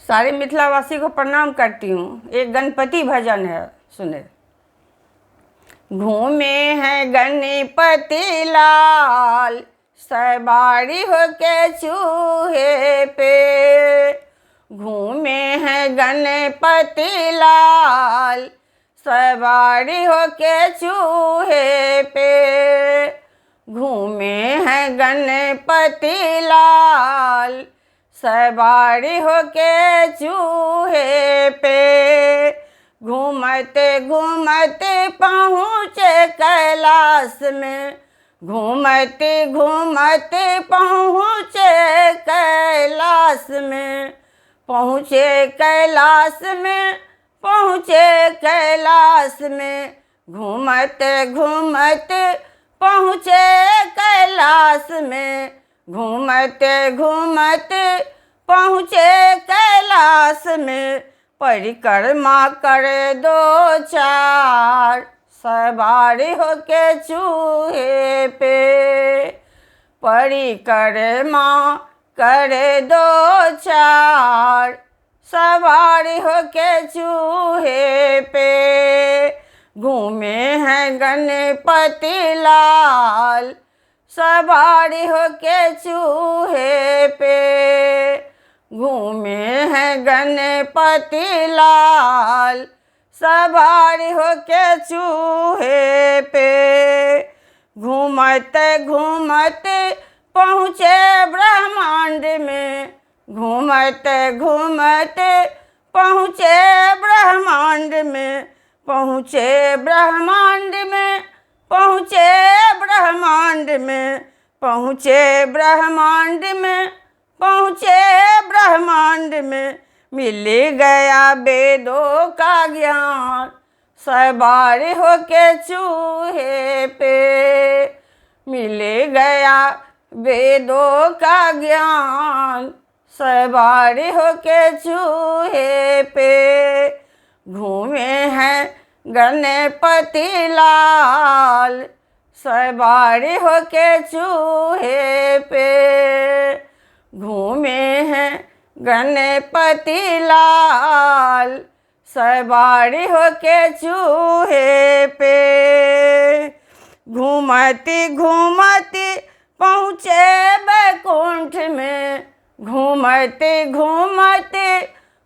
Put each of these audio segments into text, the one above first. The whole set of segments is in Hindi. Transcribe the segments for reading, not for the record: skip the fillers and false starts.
सारे मिथिलावासी को प्रणाम करती हूँ। एक गणपति भजन है, सुने। घूमे हैं गणपति लाल, सवारी होके चूहे पे। घूमे हैं गणपति लाल, सवारी होके चूहे पे। घूमे हैं गणपति लाल, सवारी होके चूहे पे। घूमते घूमते पहुँचे कैलाश में, घूमते घूमते पहुँचे कैलाश में। पहुँचे कैलाश में, पहुँचे कैलाश में। घूमते घूमते पहुँचे कैलाश में, घूमते घूमते पहुँचे कैलाश में। परिक्रमा करे दो चार, सवारी होके चूहे पे। परिक्रमा करे दो चार, सवारी होके चूहे पे। घूमे हैं गणपति लाल, सवारी होके चूहे पे। घूमे हैं गणपति लाल, सवारी होके चूहे पे। घूमते घूमते पहुँचे ब्रह्मांड में, घूमते घूमते पहुँचे ब्रह्मांड में। पहुँचे ब्रह्मांड में, पहुँचे ब्रह्मांड में। पहुँचे ब्रह्मांड में, पहुँचे ब्रह्मांड में। मिल गया वेदों का ज्ञान, सवारी होके चूहे पे। मिल गया वेदों का ज्ञान, सवारी होके चूहे पे। घूमे हैं गणपति लाल, सवारी होके चूहे पे। घूमे हैं गणपति लाल, सवारी होके चूहे पे। घूमती घूमती पहुँचे बैकुंठ में, घूमते घूमते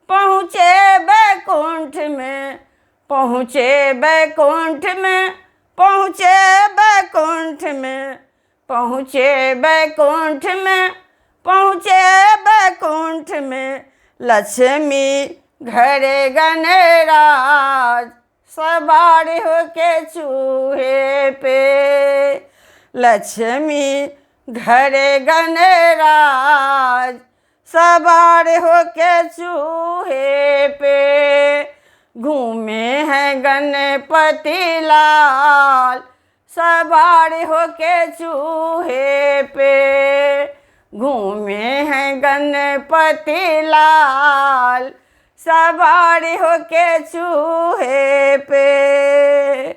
पहुँचे बैकुंठ में। पहुँचे बैकुंठ में, पहुँचे बैकुंठ में। पहुँचे बैकुंठ में, पहुँचे बैकुंठ में। लक्ष्मी घरे गणराज, सवारी होके चूहे पे। लक्ष्मी घरे गणराज, सवारी होके चूहे पे। घूमे हैं गणपति लाल, सवारी होके चूहे पे। घूमे हैं गणपति लाल, सवारी होके चूहे पे।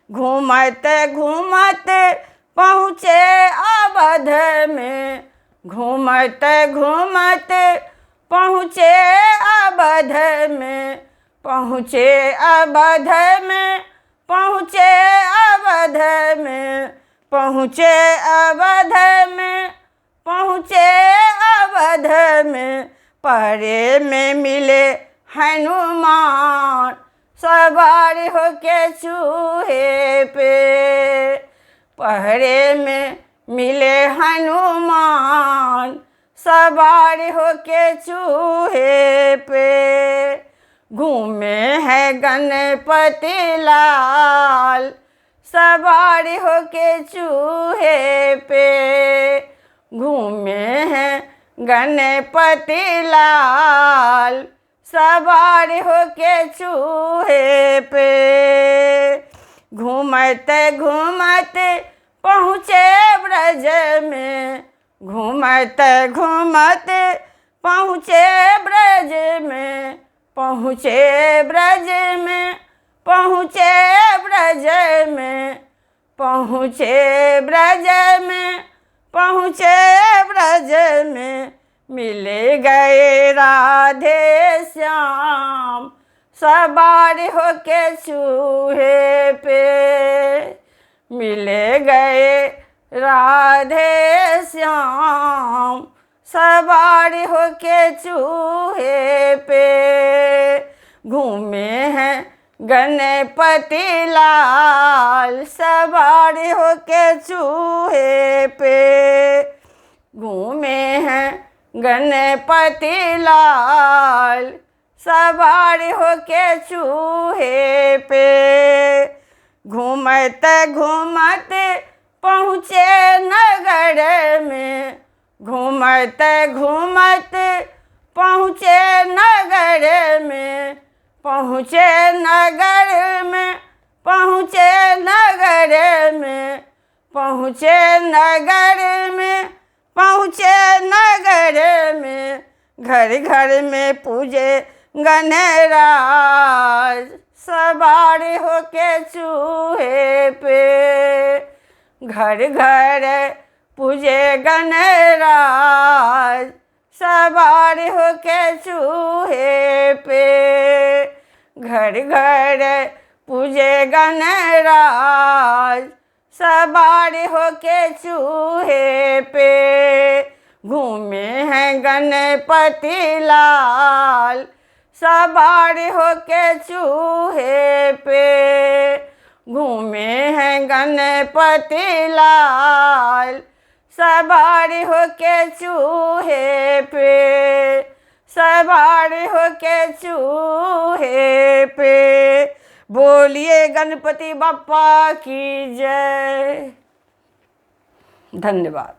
घूमते घूमते पहुँचे अवध में, घूमते घूमते पहुँचे अवध में। पहुँचे अवध में, पहुँचे अवध में। पहुँचे अवध में, पहुँचे अवध में। पहरे में मिले हनुमान, सवारी होके चूहे पे। पहरे में मिले हनुमान, सवारी होके चूहे पे। घूमे हैं गणपति लाल, सवारी होके चूहे पे। घूमे हैं गणपति लाल, सवारी होके चूहे पे। घूमते घूमते पहुँचे ब्रज में, घूमते घूमते पहुँचे ब्रज में। पहुँचे ब्रज में, पहुँचे ब्रज में। पहुँचे ब्रज में, पहुँचे ब्रज में। मिल गए राधे श्याम सवार होके चूहे पे। मिले गए राधे श्याम सवार होके चूहे पे। घूमे हैं गणपति लाल सवार होके चूहे पे। घूमे हैं गणपति लाल सवार होके चूहे पे। घूमत घूमत पहुँचे नगर में। घूमत घूमत पहुँचे नगर में। पहुँचे नगर में। पहुँचे नगर में। पहुँचे नगर में। पहुँचे नगर में। घर घर में पूजे गणराज सवार होके चूहे पे। घर घर पूजे गणराज सवार होके चूहे पे। घर घर पूजे गणराज सवार होके चूहे पे। घूमे हैं गणपति लाल सवार होके चूहे पे। घूमे हैं गणपति लाल सवार होके चूहे पे। सवार होके चूहे पे। बोलिए गणपति बप्पा की जय। धन्यवाद।